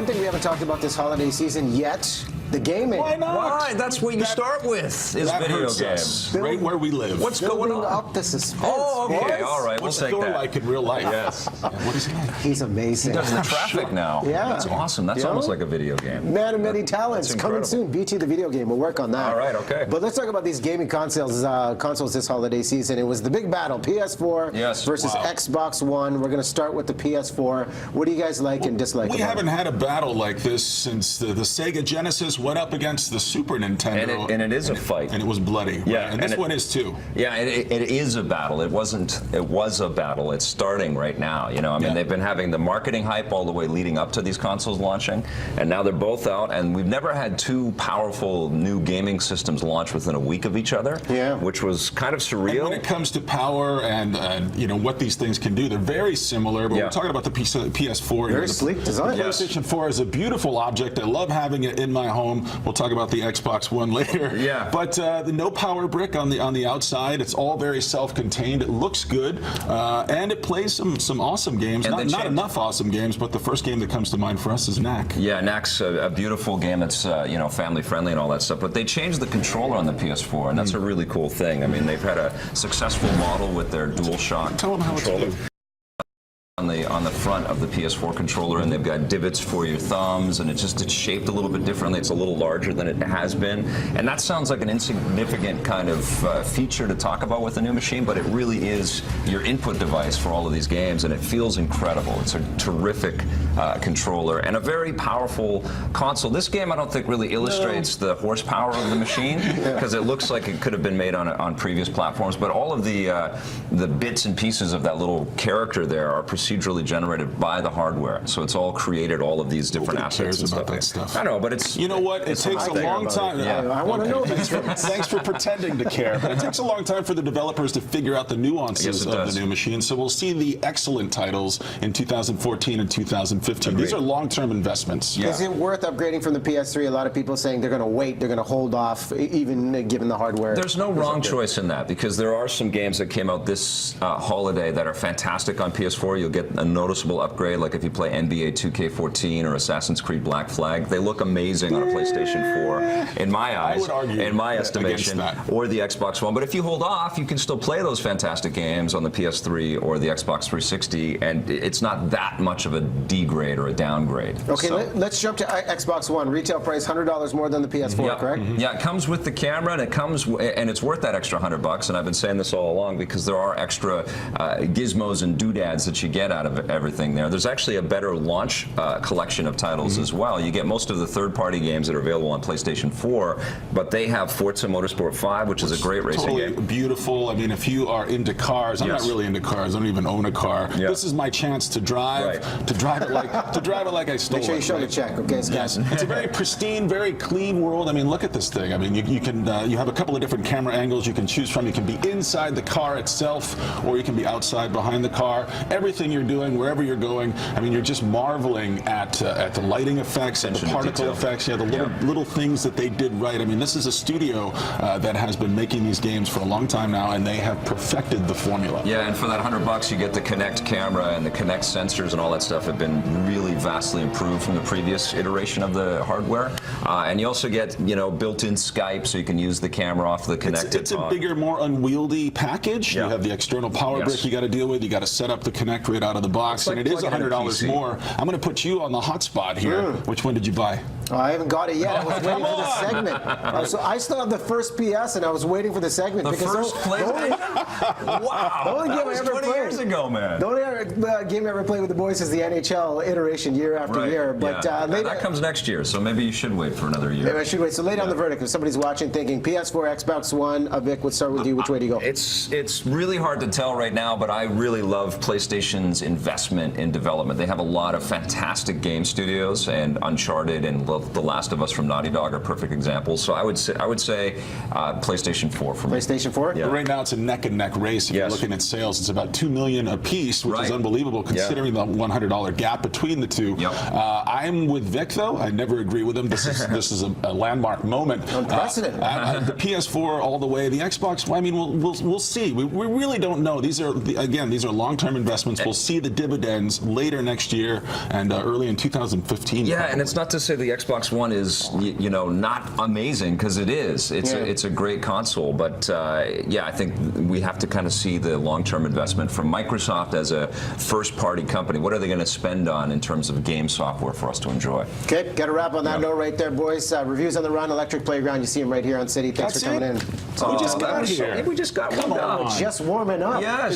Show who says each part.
Speaker 1: one thing we haven't talked about this holiday season yet, the gaming.
Speaker 2: Why not?
Speaker 3: Why? That's where you start with, is video games.
Speaker 2: Right where we live.
Speaker 3: What's going on?
Speaker 1: Up the suspense.
Speaker 3: Oh, okay, all right,
Speaker 2: What's
Speaker 3: we'll take
Speaker 2: Thor
Speaker 3: that.
Speaker 2: like in real life?
Speaker 3: Yes.
Speaker 2: What is he like?
Speaker 1: He's amazing.
Speaker 3: He does the traffic now.
Speaker 1: Yeah.
Speaker 3: That's awesome. That's almost like a video game.
Speaker 1: Man of many talents.
Speaker 3: That's
Speaker 1: Coming
Speaker 3: incredible.
Speaker 1: soon. BT the video game. We'll work on that.
Speaker 3: All right, okay.
Speaker 1: But let's talk about these gaming consoles this holiday season. It was the big battle, PS4 versus Xbox One. We're going to start with the PS4. What do you guys like and dislike about it?
Speaker 2: We haven't had a battle like this since the Sega Genesis went up against the Super Nintendo.
Speaker 3: And it is a fight.
Speaker 2: And it was bloody.
Speaker 3: Yeah.
Speaker 2: Right? And this one is too.
Speaker 3: Yeah, it is a battle. It was a battle. It's starting right now. You know, I mean, they've been having the marketing hype all the way leading up to these consoles launching, and now they're both out, and we've never had two powerful new gaming systems launch within a week of each other, which was kind of surreal.
Speaker 2: And when it comes to power and you know what these things can do, they're very similar, but we're talking about the PS4.
Speaker 1: Very sleek design.
Speaker 2: The PlayStation 4 is a beautiful object. I love having it in my home. We'll talk about the Xbox One later.
Speaker 3: Yeah.
Speaker 2: But the no power brick on the outside. It's all very self-contained. It looks good, and it plays some awesome games. Not enough awesome games, but the first game that comes to mind for us is Knack.
Speaker 3: Yeah, Knack's a beautiful game that's you know, family friendly and all that stuff. But they changed the controller on the PS4, and that's a really cool thing. I mean, they've had a successful model with their DualShock controller on the front of the PS4 controller, and they've got divots for your thumbs, and it's shaped a little bit differently. It's a little larger than it has been, and that sounds like an insignificant kind of feature to talk about with the new machine, but it really is your input device for all of these games, and it feels incredible. It's a terrific controller and a very powerful console. This game, I don't think, really illustrates the horsepower of the machine, because it looks like it could have been made on previous platforms, but all of the bits and pieces of that little character there are procedurally generated by the hardware, so it's all created all of these different assets and
Speaker 2: about that
Speaker 3: stuff.
Speaker 2: stuff.
Speaker 3: I know, but it's
Speaker 2: you know what? It takes a long time.
Speaker 1: I want to know.
Speaker 2: Thanks for pretending to care, but it takes a long time for the developers to figure out the nuances of the new machine. So we'll see the excellent titles in 2014 and 2015.
Speaker 3: Agreed.
Speaker 2: These are long-term investments.
Speaker 1: Is it worth upgrading from the PS3? A lot of people saying they're going to wait, they're going to hold off, even given the hardware.
Speaker 3: There's no wrong choice in that, because there are some games that came out this holiday that are fantastic on PS4. You'll get a noticeable upgrade, like if you play NBA 2K14 or Assassin's Creed Black Flag. They look amazing on a PlayStation 4, in my eyes,
Speaker 2: I would argue
Speaker 3: in my estimation, or the Xbox One. But if you hold off, you can still play those fantastic games on the PS3 or the Xbox 360, and it's not that much of a degrade or a downgrade.
Speaker 1: Okay, let's jump to Xbox One. Retail price $100 more than the PS4, correct?
Speaker 3: Yeah, it comes with the camera, and it's worth that extra $100. And I've been saying this all along, because there are extra gizmos and doodads that you get out of everything there. There's actually a better launch collection of titles as well. You get most of the third-party games that are available on PlayStation 4, but they have Forza Motorsport 5, which is a great racing game.
Speaker 2: Beautiful. I mean, if you are into cars, I'm not really into cars. I don't even own a car. This is my chance to drive, to drive it like I stole it.
Speaker 1: Make sure you show the check, okay, guys?
Speaker 2: It's a very pristine, very clean world. I mean, look at this thing. I mean, you can you have a couple of different camera angles you can choose from. You can be inside the car itself, or you can be outside behind the car. Everything you're doing, wherever you're going, I mean, you're just marveling at the lighting effects and the particle effects. Yeah, the little things that they did right. I mean, this is a studio that has been making these games for a long time now, and they have perfected the formula.
Speaker 3: Yeah, and for that $100, you get the Kinect camera, and the Kinect sensors and all that stuff have been really vastly improved from the previous iteration of the hardware. And you also get, you know, built-in Skype, so you can use the camera off the Kinect.
Speaker 2: It's a bigger, more unwieldy package. You have the external power brick you got to deal with. You got to set up the Kinect right out of the box, and it is $100 more. I'm going to put you on the hot spot here. Which one did you buy?
Speaker 1: Oh, I haven't got it yet. I was waiting for the segment. So I still have the first PS, and I was waiting for the segment.
Speaker 3: The first PlayStation? Wow.
Speaker 1: The only game
Speaker 3: that was 20 years ago, man.
Speaker 1: The only game I ever played with the boys is the NHL iteration year after year. But later,
Speaker 3: that comes next year, so maybe you should wait for another year.
Speaker 1: Maybe I should wait. So lay down the verdict. If somebody's watching thinking PS4, Xbox One, Vic, would start with you. Which way do you go?
Speaker 3: It's really hard to tell right now, but I really love PlayStation's investment in development. They have a lot of fantastic game studios, and Uncharted and The Last of Us from Naughty Dog are perfect examples. So I would say PlayStation 4 for me.
Speaker 1: PlayStation 4?
Speaker 2: Yeah. Right now it's a neck and neck race. If you're looking at sales, it's about $2 million a piece, which is unbelievable considering the $100 gap between the two. I'm with Vic though. I never agree with him. This is a landmark moment.
Speaker 1: Unprecedented.
Speaker 2: The PS4 all the way. The Xbox. I mean, we'll see. We really don't know. These are these are long-term investments. We'll see the dividends later next year and early in 2015.
Speaker 3: Yeah, and it's not to say the Xbox One is not amazing, because it is. It's a great console, but I think we have to kind of see the long-term investment from Microsoft as a first-party company. What are they going to spend on in terms of game software for us to enjoy?
Speaker 1: Okay, got to wrap on that note right there, boys. Reviews on the Run Electric Playground. You see them right here on City. Thanks for coming in.
Speaker 2: We just got here.
Speaker 3: We just got
Speaker 1: Come on, just warming up.
Speaker 3: Yes.